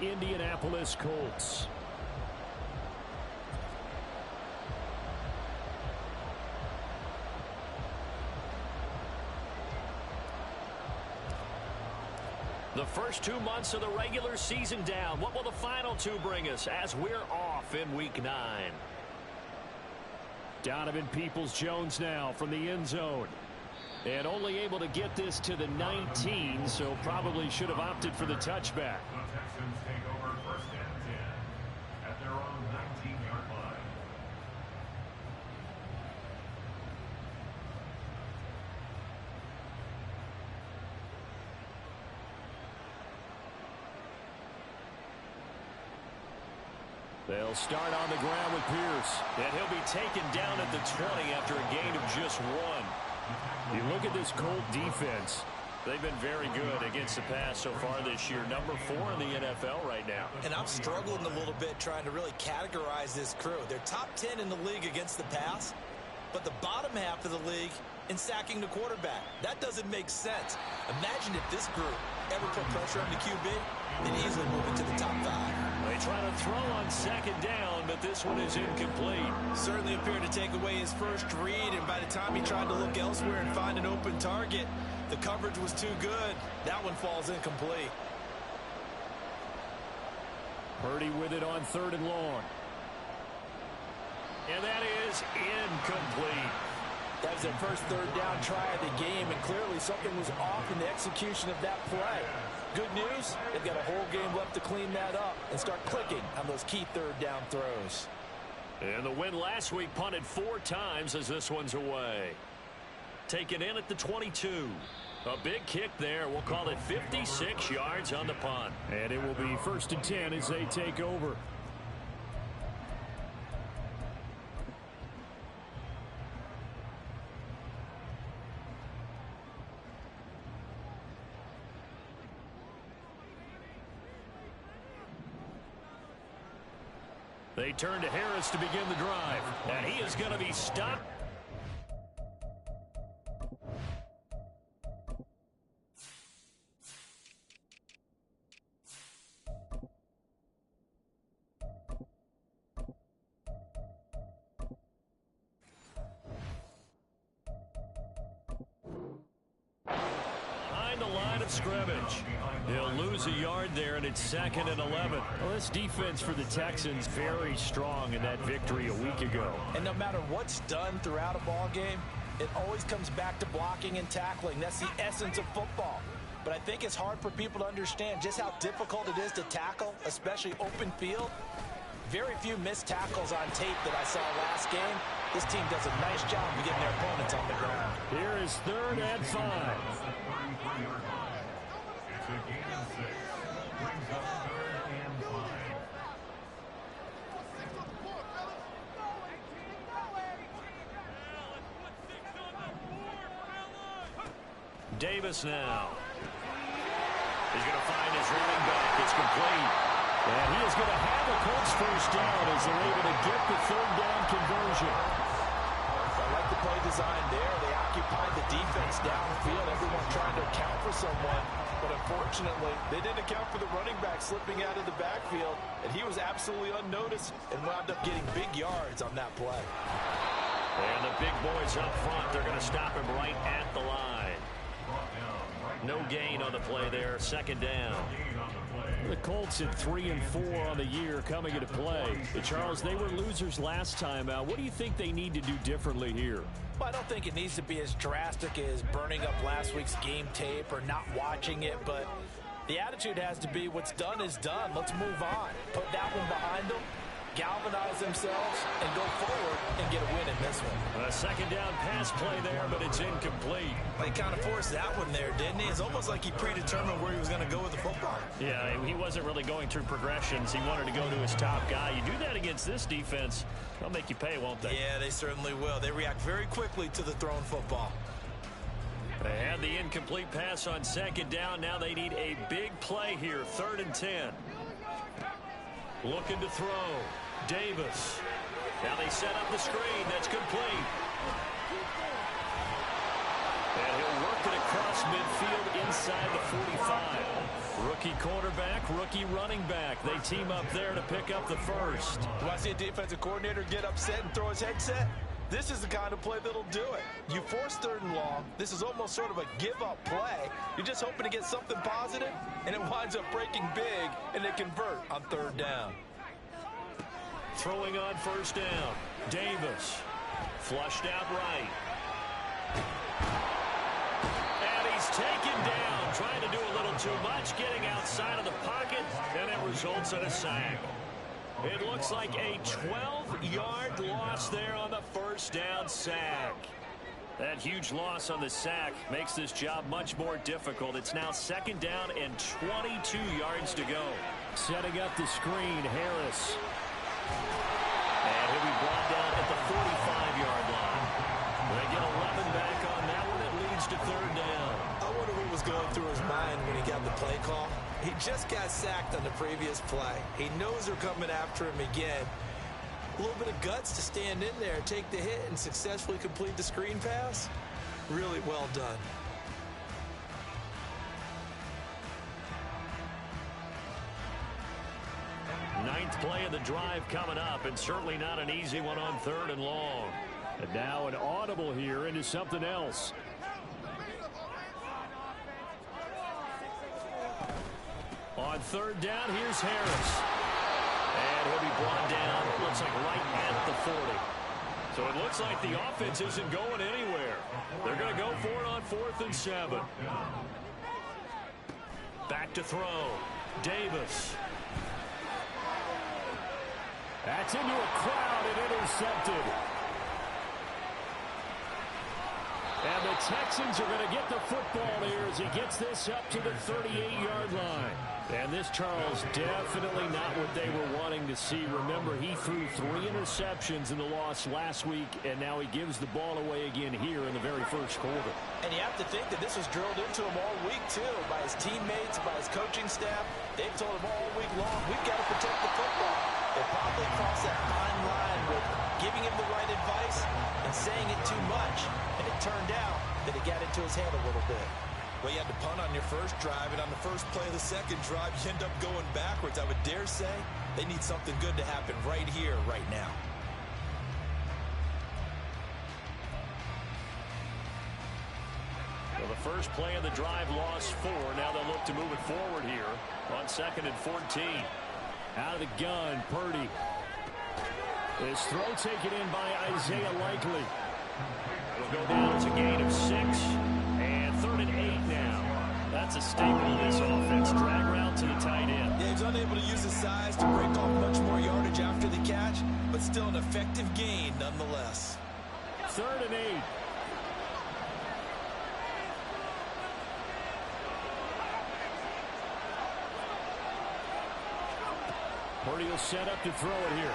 Indianapolis Colts. The first 2 months of the regular season down. What will the final 2 bring us as we're off in Week 9? Donovan Peoples-Jones now from the end zone. And only able to get this to the 19, so probably should have opted for the touchback. The Texans take over first and 10 at their own 19-yard line. They'll start on the ground with Pierce. And he'll be taken down at the 20 after a gain of just 1. You look at this Colt defense. They've been very good against the pass so far this year. Number 4 in the NFL right now. And I'm struggling a little bit trying to really categorize this crew. They're top 10 in the league against the pass, but the bottom half of the league in sacking the quarterback. That doesn't make sense. Imagine if this group ever put pressure on the QB, they'd easily move into the top 5. They try to throw on second down, but this one is incomplete. Certainly appeared to take away his first read, and by the time he tried to look elsewhere and find an open target, the coverage was too good. That one falls incomplete. Purdy with it on 3rd and long. And that is incomplete. That was their first 3rd down try of the game, and clearly something was off in the execution of that play. Good news, they've got a whole game left to clean that up and start clicking on those key 3rd down throws. And the win last week punted 4 times as this one's away. Taken in at the 22. A big kick there. We'll call it 56 yards on the punt. And it will be 1st and 10 as they take over. They turn to Harris to begin the drive. And he is going to be stopped. Behind the line of scrimmage. He'll lose a yard there, and it's 2nd and 11. Well, this defense for the Texans very strong in that victory a week ago. And no matter what's done throughout a ball game, it always comes back to blocking and tackling. That's the essence of football. But I think it's hard for people to understand just how difficult it is to tackle, especially open field. Very few missed tackles on tape that I saw last game. This team does a nice job of getting their opponents on the ground. Here is 3rd and 5. It's a gain of 6. Brings up 3rd and 5. Davis now. He's going to find his running back. It's complete. And he is going to have a Colts first down as they're able to get the 3rd down conversion. I like the play design there. They occupied the defense downfield. Everyone trying to account for someone. But unfortunately, they didn't account for the running back slipping out of the backfield. And he was absolutely unnoticed and wound up getting big yards on that play. And the big boys up front, they're going to stop him right at the line. No gain on the play there. 2nd down. The Colts at 3 and 4 on the year coming into play. Charles, they were losers last time out. What do you think they need to do differently here? Well, I don't think it needs to be as drastic as burning up last week's game tape or not watching it, but the attitude has to be what's done is done. Let's move on. Put that one behind them, galvanize themselves, and go forward and get a win in this one. A 2nd down pass play there, but it's incomplete. They kind of forced that one there, didn't he? It's almost like he predetermined where he was going to go with the football. Yeah, he wasn't really going through progressions. He wanted to go to his top guy. You do that against this defense, they'll make you pay, won't they? Yeah, they certainly will. They react very quickly to the thrown football. They had the incomplete pass on 2nd down. Now they need a big play here. 3rd and 10. Looking to throw. Davis. Now they set up the screen. That's complete. And he'll work it across across midfield inside the 45. Rookie quarterback, rookie running back. They team up there to pick up the first. Do I see a defensive coordinator get upset and throw his headset? This is the kind of play that'll do it. You force 3rd and long. This is almost sort of a give-up play. You're just hoping to get something positive, and it winds up breaking big, and they convert on 3rd down. Throwing on 1st down. Davis. Flushed out right. And he's taken down, trying to do a little too much, getting outside of the pocket, and it results in a sack. It looks like a 12-yard loss there on the 1st down sack. That huge loss on the sack makes this job much more difficult. It's now 2nd down and 22 yards to go. Setting up the screen, Harris. And he'll be brought down at the 45-yard line. They get 11 back on that one. It leads to 3rd down. I wonder what was going through his mind when he got the play call. He just got sacked on the previous play. He knows they're coming after him again. A little bit of guts to stand in there, take the hit, and successfully complete the screen pass. Really well done. Ninth play of the drive coming up, and certainly not an easy one on 3rd and long. And now an audible here into something else. On 3rd down, here's Harris. And he'll be brought down, looks like right at the 40. So it looks like the offense isn't going anywhere. They're going to go for it on 4th and 7. Back to throw. Davis. That's into a crowd and intercepted. And the Texans are going to get the football here as he gets this up to the 38-yard line. And this, Charles, definitely not what they were wanting to see. Remember, he threw 3 interceptions in the loss last week, and now he gives the ball away again here in the very first quarter. And you have to think that this was drilled into him all week, too, by his teammates, by his coaching staff. They've told him all week long, we've got to protect the football. They probably crossed that fine line with giving him the right advice and saying it too much. And it turned out that it got into his head a little bit. Well, you had to punt on your first drive, and on the first play of the second drive, you end up going backwards. I would dare say they need something good to happen right here, right now. Well, the first play of the drive lost 4. Now they'll look to move it forward here on 2nd and 14. Out of the gun, Purdy. His throw taken in by Isaiah Likely. It'll go down as a gain of 6. And 3rd and 8 now. That's a staple of this offense. Drag route to the tight end. Yeah, he's unable to use his size to break off much more yardage after the catch, but still an effective gain nonetheless. 3rd and 8. Purdy will set up to throw it here.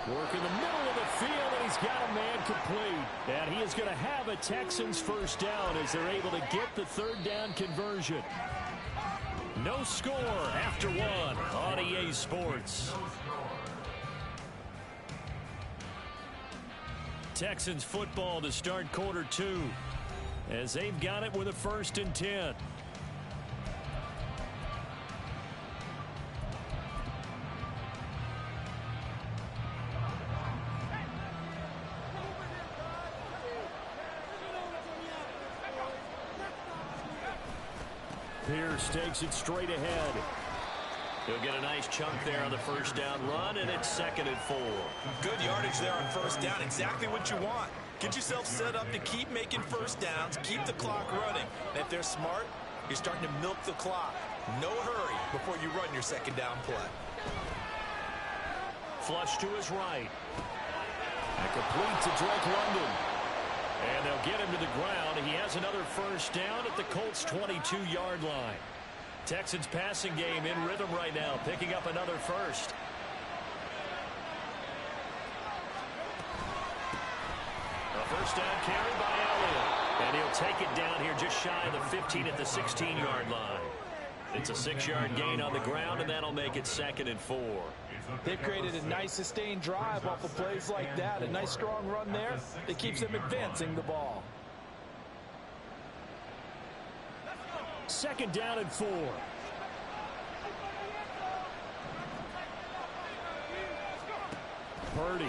Work in the middle of the field, and he's got a man complete. And he is going to have a Texans first down as they're able to get the 3rd down conversion. No score after 1 on EA Sports. Texans football to start quarter 2 as they've got it with a 1st and 10. Pierce takes it straight ahead. He'll get a nice chunk there on the first down run, and it's 2nd and 4. Good yardage there on first down. Exactly what you want. Get yourself set up to keep making first downs, keep the clock running. And if they're smart, you're starting to milk the clock. No hurry before you run your 2nd down play. Flush to his right. And complete to Drake London. And they'll get him to the ground. He has another first down at the Colts' 22-yard line. Texans passing game in rhythm right now, picking up another first. A first down carry by Elliott. And he'll take it down here just shy of the 15 at the 16-yard line. It's a 6-yard gain on the ground, and that'll make it 2nd and 4. They've created a nice sustained drive off of plays like that. A nice strong run there that keeps them advancing the ball. second down and 4. Purdy.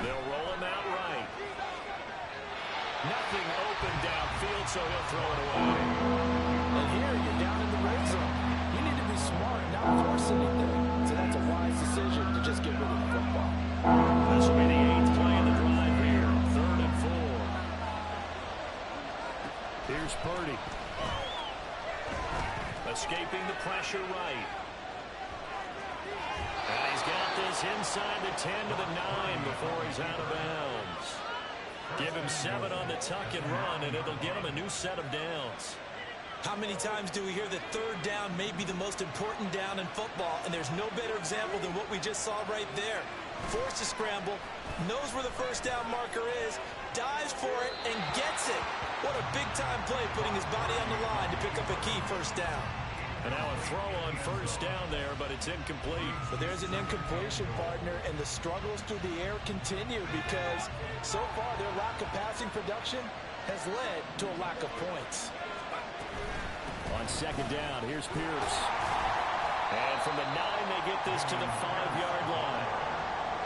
They'll roll him out right. Nothing open downfield, so he'll throw it away. And here you're down in the red zone. You need to be smart, not force anything. So that's a wise decision to just get rid of the football. This will be the 8th play in the drive here. 3rd and 4. Here's Purdy. Escaping the pressure right. And he's got this inside the 10 to the 9 before he's out of bounds. Give him 7 on the tuck and run, and it'll get him a new set of downs. How many times do we hear that third down may be the most important down in football, and there's no better example than what we just saw right there. Forced to scramble, knows where the first down marker is, dives for it, and gets it. What a big-time play, putting his body on the line to pick up a key first down. And now a throw on first down there, but it's incomplete. But there's an incompletion, partner, and the struggles through the air continue because so far their lack of passing production has led to a lack of points. On second down, here's Pierce. And from the 9, they get this to the 5-yard line.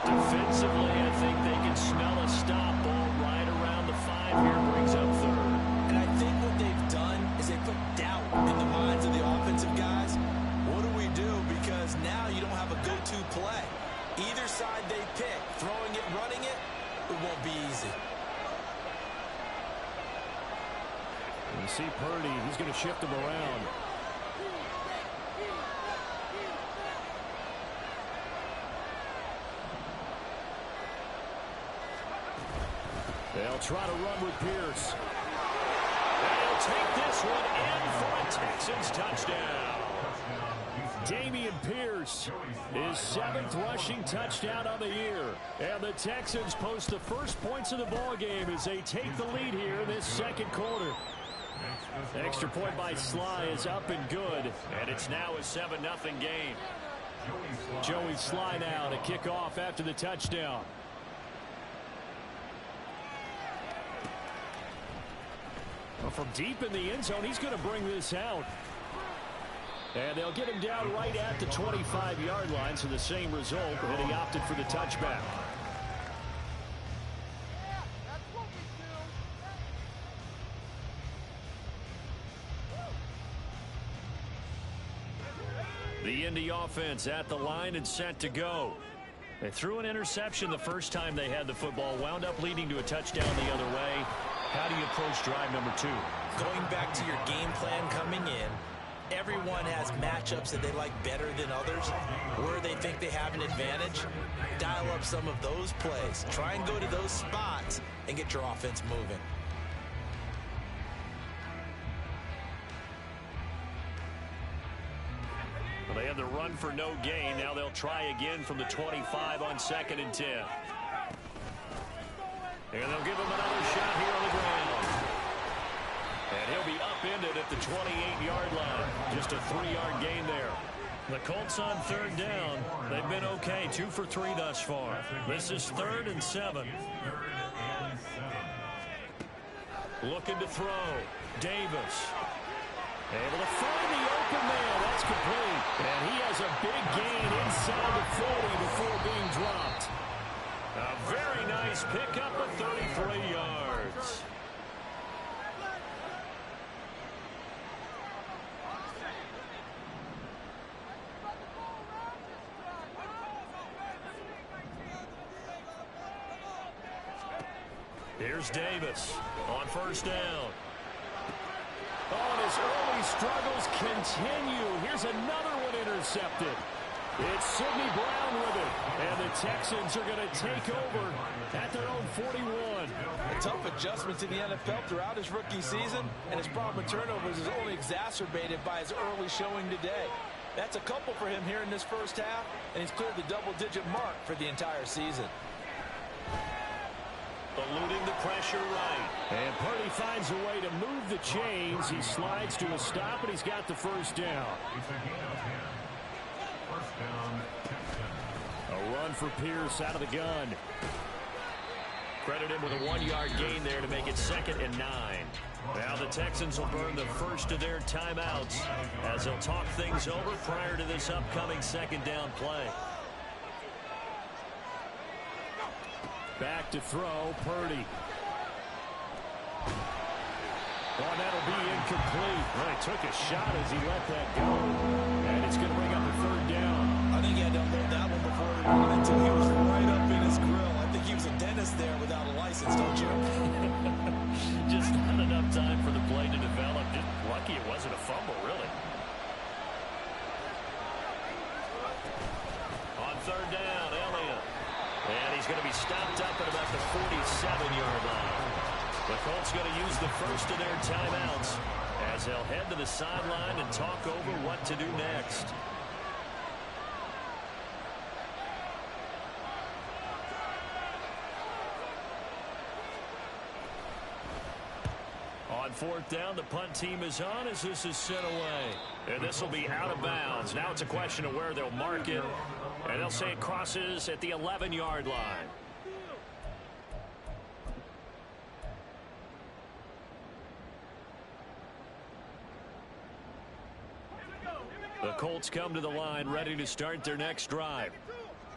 Defensively, I think they can smell a stop. Ball right around the 5 here, brings up 3rd. And I think what they've done is they put doubt in the minds of the offensive guys. What do we do? Because now you don't have a go-to play. Either side they pick, throwing it, running it, it won't be easy. You see Purdy, he's going to shift him around. They'll try to run with Pierce. They'll take this one in for a Texans touchdown. Dameon Pierce, his 7th rushing touchdown of the year. And the Texans post the first points of the ballgame as they take the lead here in this second quarter. Extra point by Sly is up and good, and it's now a 7-0 game. Joey Sly now to kick off after the touchdown. Well, from deep in the end zone, he's going to bring this out. And they'll get him down right at the 25-yard line, so the same result, but he opted for the touchback. The Indy offense at the line and set to go. They threw an interception the first time they had the football, wound up leading to a touchdown the other way. How do you approach drive number 2? Going back to your game plan coming in, everyone has matchups that they like better than others, where they think they have an advantage. Dial up some of those plays. Try and go to those spots and get your offense moving. Well, they had the run for no gain. Now they'll try again from the 25 on 2nd and 10. And they'll give him another shot here on the ground. And he'll be upended at the 28-yard line. Just a 3-yard gain there. The Colts on 3rd down. They've been okay. 2 for 3 thus far. This is 3rd and 7. Looking to throw. Davis. Able to find the open man. That's complete. And he has a big gain inside the 40 before being dropped. A very nice pickup of 33 yards. Here's Davis on 1st down. Oh, and his early struggles continue. Here's another one intercepted. It's Sidney Brown with it. And the Texans are going to take over at their own 41. A tough adjustment to the NFL throughout his rookie season, and his problem with turnovers is only exacerbated by his early showing today. That's a couple for him here in this first half, and he's cleared the double-digit mark for the entire season. Eluding the pressure right. And Purdy finds a way to move the chains. He slides to a stop, and he's got the first down. First down, Texans. A run for Pierce out of the gun. Credit him with a 1-yard gain there to make it 2nd and 9. Now the Texans will burn the first of their timeouts as they'll talk things over prior to this upcoming 2nd down play. Back to throw, Purdy. Oh, that'll be incomplete. Right, took a shot as he let that go. And it's going to bring up a 3rd down. I think he had to unload that one before he wanted to. He was right up in his grill. I think he was a dentist there without a license, don't you? Just not enough time for the play to develop. Just lucky it wasn't a fumble, really. On 3rd down, Elliott. And he's going to be stopped up at about the 47-yard line. The Colts going to use the first of their timeouts as they'll head to the sideline and talk over what to do next. On 4th down, the punt team is on as this is sent away. And this will be out of bounds. Now it's a question of where they'll mark it. And they'll say it crosses at the 11-yard line. The Colts come to the line ready to start their next drive.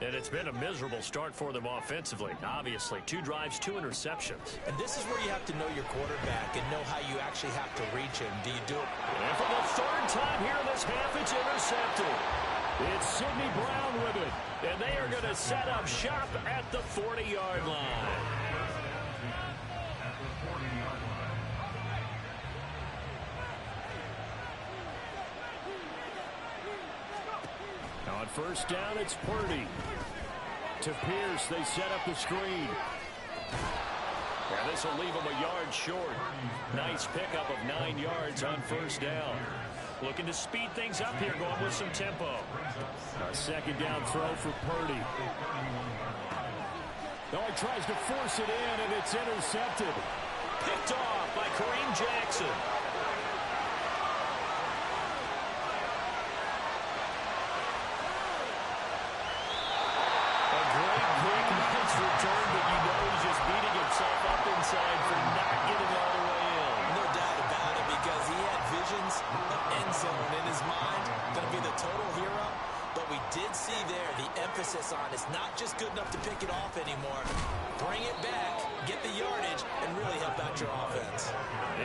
And it's been a miserable start for them offensively. Obviously, 2 drives, 2 interceptions. And this is where you have to know your quarterback and know how you actually have to reach him. Do you do it? And for the 3rd time here in this half, it's intercepted. It's Sidney Brown with it. And they are going to set up shop at the 40-yard line. On 1st down, it's Purdy. To Pierce, they set up the screen. And this will leave him a yard short. Nice pickup of 9 yards on 1st down. Looking to speed things up here, going with some tempo. A 2nd down throw for Purdy. Oh, he tries to force it in, and it's intercepted. Picked off by Kareem Jackson. Return, but you know he's just beating himself up inside for not getting all the way in. No doubt about it, because he had visions of end zone in his mind. Going to be the total hero. But we did see there the emphasis on it's not just good enough to pick it off anymore. Bring it back, get the yardage, and really help out your offense.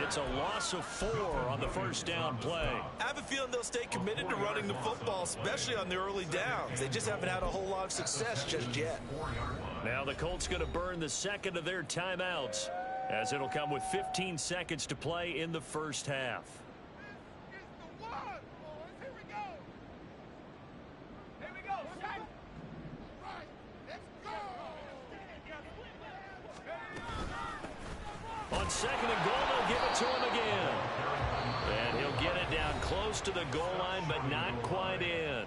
It's a loss of 4 on the 1st down play. I have a feeling they'll stay committed to running the football, especially on the early downs. They just haven't had a whole lot of success just yet. Now the Colts going to burn the 2nd of their timeouts as it'll come with 15 seconds to play in the 1st half. On 2nd and goal, they'll give it to him again. And he'll get it down close to the goal line, but not quite in.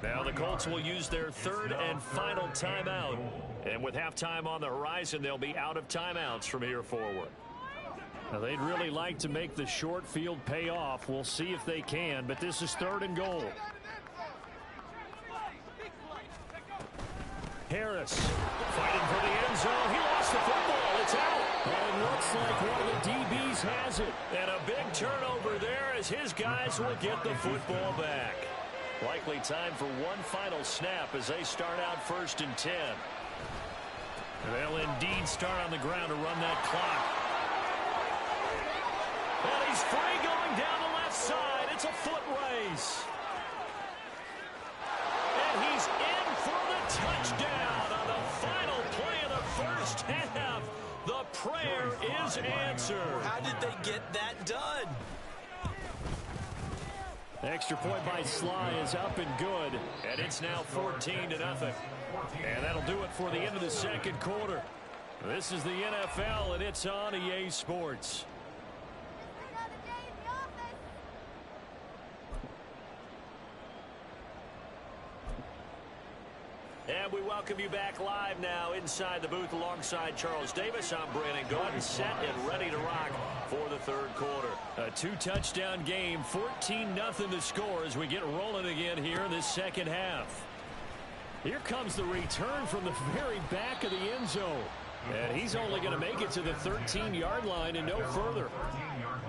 Now the Colts will use their 3rd and final timeout. And with halftime on the horizon, they'll be out of timeouts from here forward. Now, they'd really like to make the short field pay off. We'll see if they can, but this is 3rd and goal. Harris fighting for the end zone. He lost the football. It's out. And it looks like one of the DBs has it. And a big turnover there as his guys will get the football back. Likely time for one final snap as they start out 1st and 10. They'll indeed start on the ground to run that clock. And he's free going down the left side. It's a foot race. And he's in for the touchdown on the final play of the 1st half. The prayer is answered. How did they get that done? Extra point by Sly is up and good. And it's now 14-0. And that'll do it for the end of the 2nd quarter. This is the NFL, and it's on EA Sports. And we welcome you back live now inside the booth alongside Charles Davis. I'm Brandon Gaudin, set and ready to rock for the 3rd quarter. A 2-touchdown game, 14-0 to score as we get rolling again here in this 2nd half. Here comes the return from the very back of the end zone. And he's only going to make it to the 13-yard line and no further.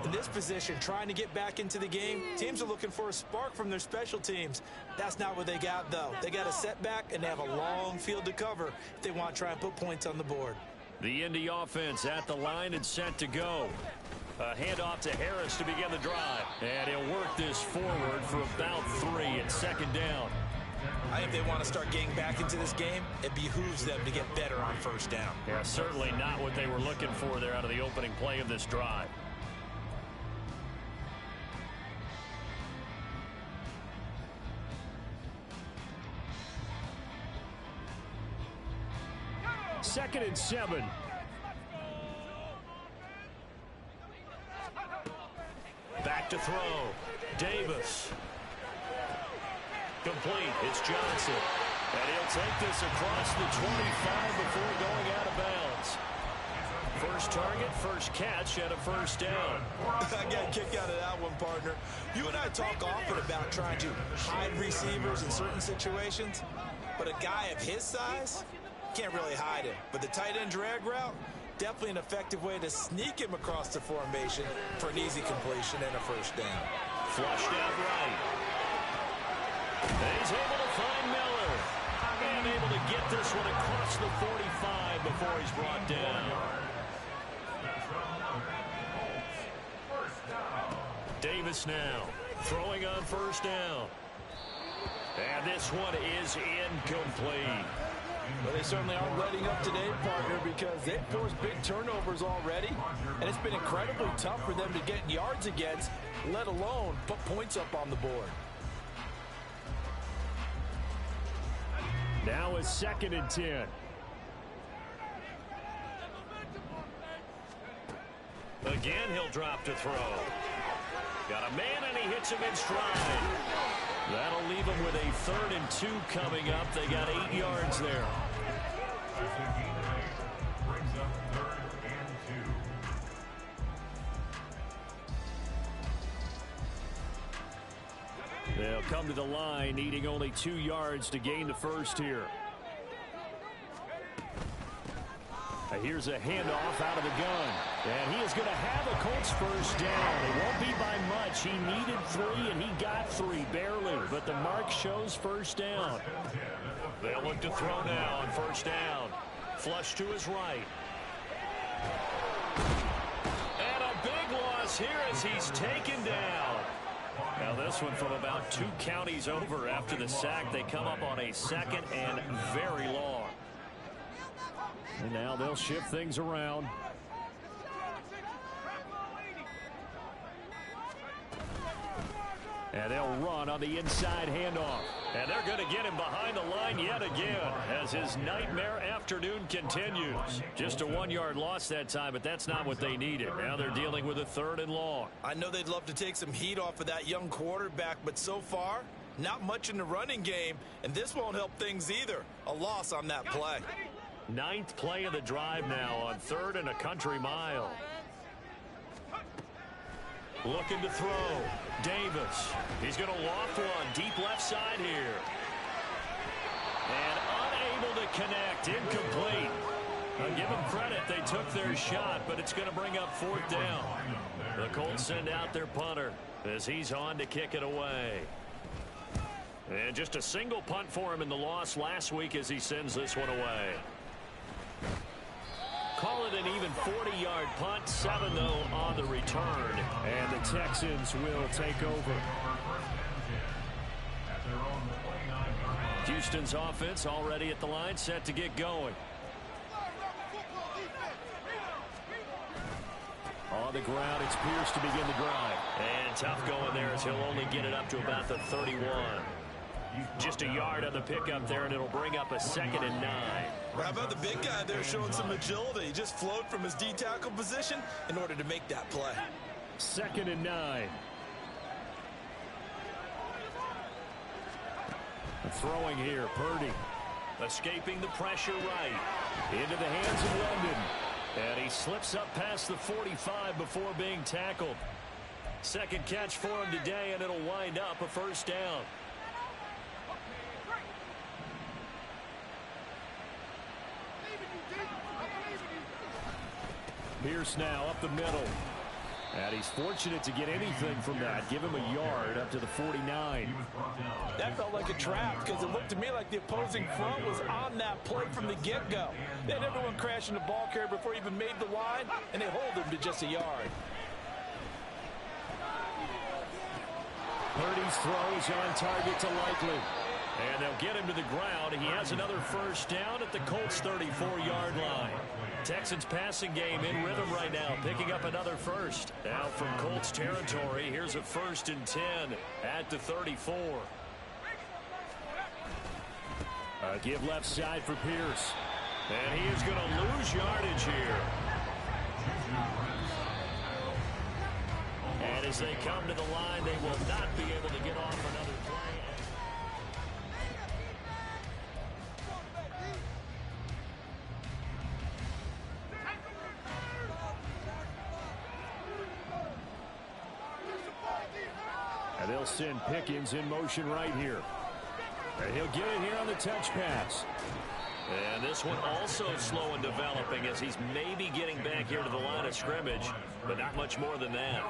In this position, trying to get back into the game, teams are looking for a spark from their special teams. That's not what they got, though. They got a setback, and they have a long field to cover if they want to try and put points on the board. The Indy offense at the line and set to go. A handoff to Harris to begin the drive. And he'll work this forward for about 3 at second down. I think they want to start getting back into this game. It behooves them to get better on first down. Yeah, certainly not what they were looking for there out of the opening play of this drive. Second and 7. Back to throw. Davis. Complete. It's Johnson. And he'll take this across the 25 before going out of bounds. First target, first catch, and a first down. I got a kick out of that one, partner. You and I talk often about trying to hide receivers in certain situations, but a guy of his size can't really hide him. But the tight end drag route, definitely an effective way to sneak him across the formation for an easy completion and a first down. Flushed out right. And he's able to find Miller. And able to get this one across the 45 before he's brought down. Davis now throwing on first down. And this one is incomplete. Well, they certainly aren't letting up today, partner, because they've forced big turnovers already, and it's been incredibly tough for them to get yards against, let alone put points up on the board. Now a second and 10. Again, he'll drop to throw. Got a man, and he hits him in stride. That'll leave him with a 3rd and 2 coming up. They got 8 yards there. Brings up 3rd and 2. They'll come to the line, needing only 2 yards to gain the first here. Here's a handoff out of the gun. And he is going to have a Colts first down. It won't be by much. He needed 3, and he got 3, barely. But the mark shows first down. They'll look to throw now on first down. Flush to his right. And a big loss here as he's taken down. Now this one from about 2 counties over after the sack. They come up on a 2nd and very long. And now they'll shift things around. And they'll run on the inside handoff. And they're going to get him behind the line yet again as his nightmare afternoon continues. Just a 1-yard loss that time, but that's not what they needed. Now they're dealing with a 3rd and long. I know they'd love to take some heat off of that young quarterback, but so far, not much in the running game, and this won't help things either. A loss on that play. 9th play of the drive now on 3rd and a country mile. Looking to throw. Davis. He's going to loft one deep left side here. And unable to connect. Incomplete. I'll give them credit. They took their shot, but it's going to bring up 4th down. The Colts send out their punter as he's on to kick it away. And just a single punt for him in the loss last week as he sends this one away. Call it an even 40-yard punt. 7, though, on the return. And the Texans will take over. Houston's offense already at the line, set to get going. On the ground, it's Pierce to begin the drive. And tough going there as he'll only get it up to about the 31. Just a yard on the pickup there, and it'll bring up a 2nd and 9. How about the big guy there showing some agility? He just flowed from his D-tackle position in order to make that play. 2nd and 9. Throwing here, Purdy. Escaping the pressure right. Into the hands of London. And he slips up past the 45 before being tackled. 2nd catch for him today, and it'll wind up a first down. Pierce now up the middle. And he's fortunate to get anything from that. Give him a yard up to the 49. That felt like a trap because it looked to me like the opposing front was on that play from the get-go. They had everyone crashing the ball carrier before he even made the line, and they hold him to just a yard. Purdy's throws on target to Likely. And they'll get him to the ground. He has another first down at the Colts' 34-yard line. Texans passing game in rhythm right now, picking up another first. Now from Colts territory, here's a 1st and 10 at the 34. A give left side for Pierce. And he is going to lose yardage here. And as they come to the line, they will not be able to get off another play. And they'll send Pickens in motion right here. And he'll get it here on the touch pass. And this one also slow in developing as he's maybe getting back here to the line of scrimmage, but not much more than that.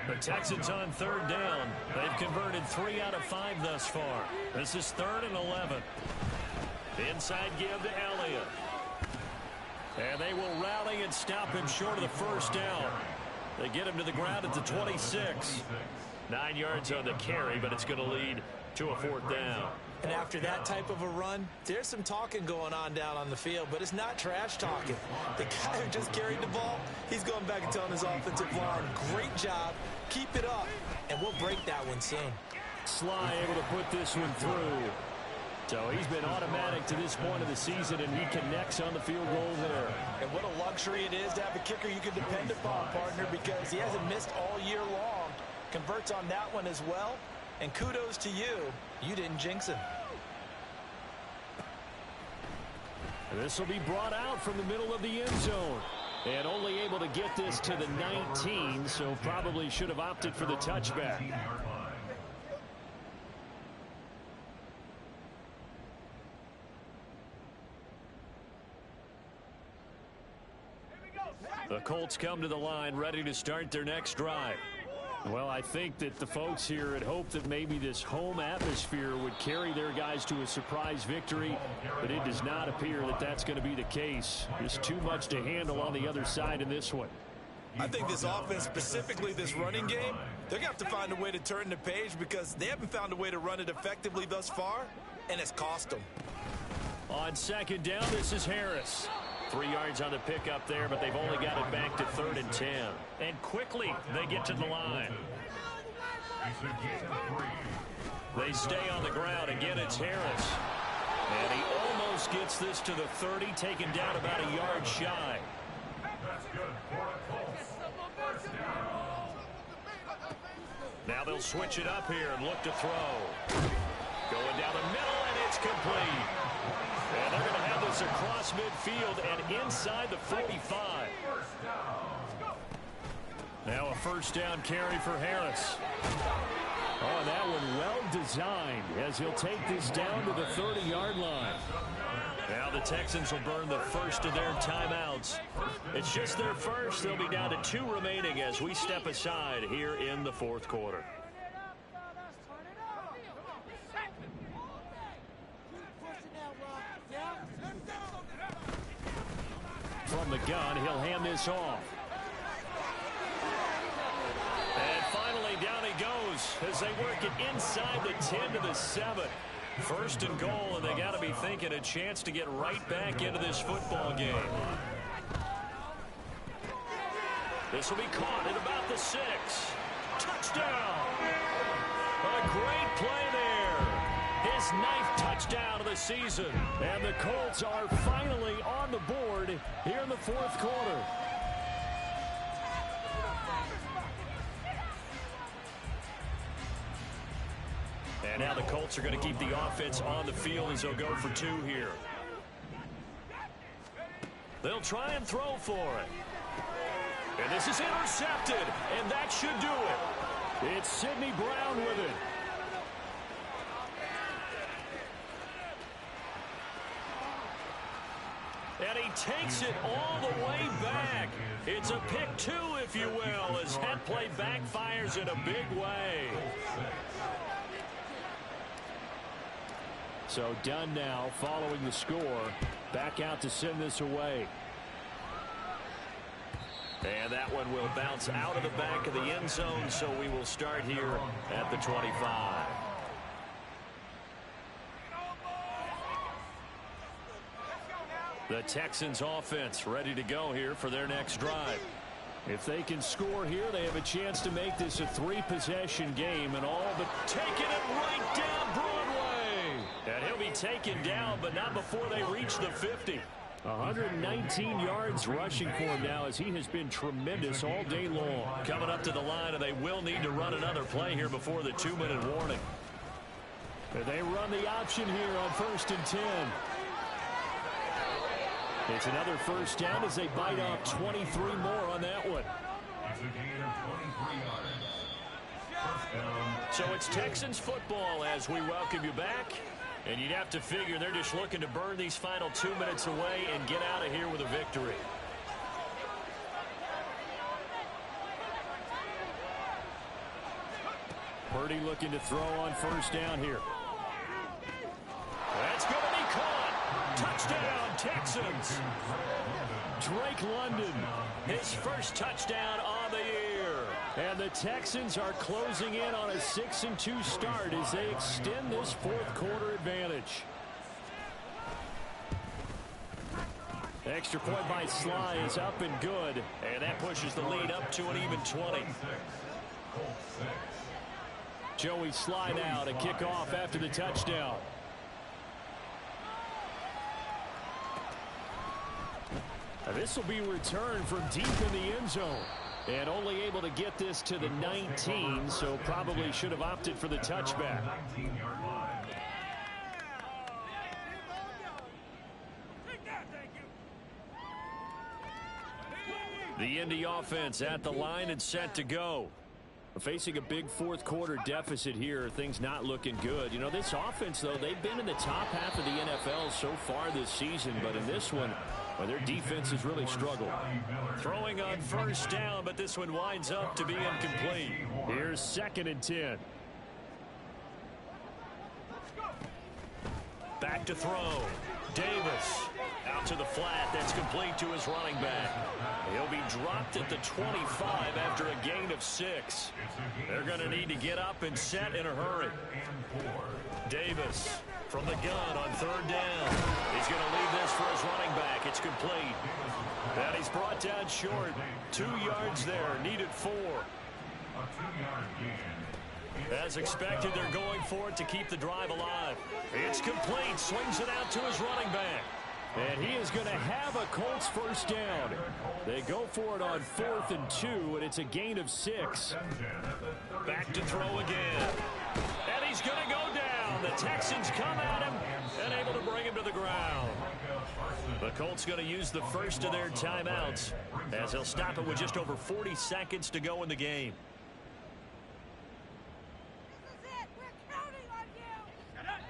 The Texans on 3rd down. They've converted 3 out of 5 thus far. This is 3rd and 11. Inside give to Elliott. And they will rally and stop him short of the first down. They get him to the ground at the 26. 9 yards on the carry, but it's going to lead to a 4th down. And after that type of a run, there's some talking going on down on the field, but it's not trash talking. The guy who just carried the ball, he's going back and telling his offensive line, great job, keep it up, and we'll break that one soon. Sly able to put this one through. So he's been automatic to this point of the season, and he connects on the field goal there. And what a luxury it is to have a kicker you can depend upon, partner, because he hasn't missed all year long. Converts on that one as well. And kudos to you. You didn't jinx him. This will be brought out from the middle of the end zone. And only able to get this to the 19, so probably should have opted for the touchback. The Colts come to the line ready to start their next drive. Well, I think that the folks here had hoped that maybe this home atmosphere would carry their guys to a surprise victory, but it does not appear that that's going to be the case. There's too much to handle on the other side in this one. I think this offense, specifically this running game, they're going to have to find a way to turn the page because they haven't found a way to run it effectively thus far, and it's cost them. On 2nd down, this is Harris. 3 yards on the pickup there, but they've only got it back to 3rd and 10. And quickly, they get to the line. They stay on the ground. Again, it's Harris. And he almost gets this to the 30, taken down about a yard shy. Now they'll switch it up here and look to throw. Going down the middle, and it's complete. And they're going to have this across midfield and inside the 45. Now a 1st down carry for Harris. Oh, that one well designed as he'll take this down to the 30-yard line. Now the Texans will burn the first of their timeouts. It's just their first. They'll be down to 2 remaining as we step aside here in the 4th quarter. From the gun, he'll hand this off. And finally, down he goes as they work it inside the 10 to the 7. 1st and goal, and they got to be thinking a chance to get right back into this football game. This will be caught at about the 6. Touchdown! A great play there. His 9th touchdown of the season. And the Colts are finally on the board here in the 4th quarter. And now the Colts are going to keep the offense on the field as they'll go for 2 here. They'll try and throw for it. And this is intercepted, and that should do it. It's Sidney Brown with it. And he takes it all the way back. It's a pick two, if you will, as that play backfires in a big way. So done now following the score. Back out to send this away. And that one will bounce out of the back of the end zone, so we will start here at the 25. The Texans offense ready to go here for their next drive. If they can score here, they have a chance to make this a three-possession game, and all but taking it right down Broadway. And he'll be taken down, but not before they reach the 50. 119 yards rushing for him now, as he has been tremendous all day long. Coming up to the line, and they will need to run another play here before the 2-minute warning. And they run the option here on 1st and 10. It's another first down as they bite off 23 more on that one. It's a gain of 23 yards. First down. So it's Texans football as we welcome you back. And you'd have to figure they're just looking to burn these final 2 minutes away and get out of here with a victory. Purdy looking to throw on first down here. That's going to be caught. Touchdown, Texans. Drake London, his first touchdown on the year. And the Texans are closing in on a 6-2 start as they extend this fourth quarter advantage. Extra point by Sly is up and good. And that pushes the lead up to an even 20. Joey Sly now to kick off after the touchdown. Now this will be returned from deep in the end zone. And only able to get this to the 19, so probably should have opted for the touchback. The Indy offense at the line and set to go. Facing a big fourth quarter deficit here, things not looking good. You know, this offense, though, they've been in the top half of the NFL so far this season, but in this one, well, their defense has really struggled. Throwing on first down, but this one winds up to be incomplete. Here's 2nd and 10. Back to throw. Davis out to the flat. That's complete to his running back. He'll be dropped at the 25 after a gain of 6. They're going to need to get up and set in a hurry. Davis from the gun on 3rd down. He's going to leave this for his running back. It's complete. And he's brought down short. 2 yards there. Needed 4. As expected, they're going for it to keep the drive alive. It's complete. Swings it out to his running back. And he is going to have a Colts first down. They go for it on 4th and 2, and it's a gain of 6. Back to throw again. And he's going to go down. The Texans come at him and able to bring him to the ground. The Colts going to use the first of their timeouts as they'll stop it with just over 40 seconds to go in the game.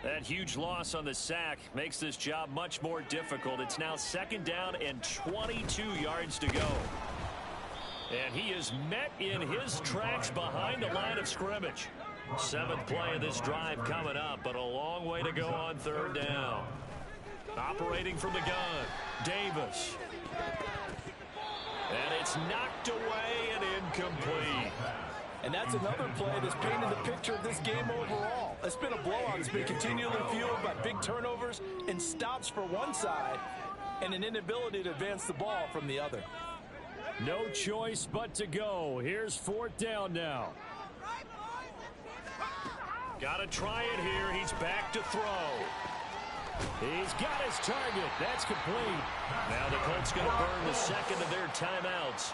That huge loss on the sack makes this job much more difficult. It's now 2nd down and 22 yards to go. And he is met in his tracks behind the line of scrimmage. 7th play of this drive coming up, but a long way to go on 3rd down. Operating from the gun, Davis. And it's knocked away and incomplete. And that's another play that's painted the picture of this game overall. It's been a blowout. It's been continually fueled by big turnovers and stops for one side and an inability to advance the ball from the other. No choice but to go. Here's 4th down now. Got to try it here. He's back to throw. He's got his target. That's complete. Now the Colts going to burn the second of their timeouts,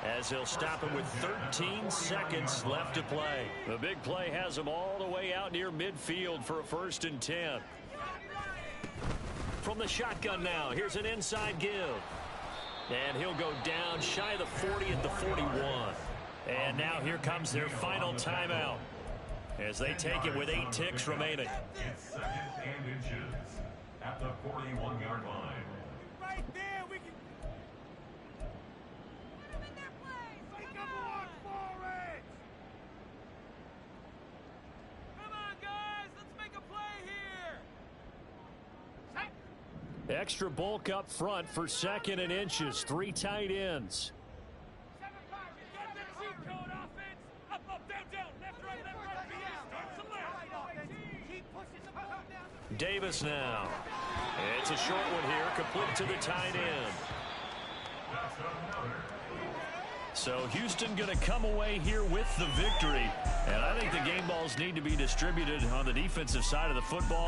as he'll stop him with 13 seconds left to play. The big play has him all the way out near midfield for a 1st and 10. From the shotgun now, here's an inside give. And he'll go down shy of the 40 at the 41. And now here comes their final timeout as they take it with 8 ticks remaining. It's 2nd and inches at the 41-yard line. Right there. Extra bulk up front for 2nd and inches. 3 tight ends. Davis now. It's a short one here, complete to the tight end. So Houston going to come away here with the victory. And I think the game balls need to be distributed on the defensive side of the football.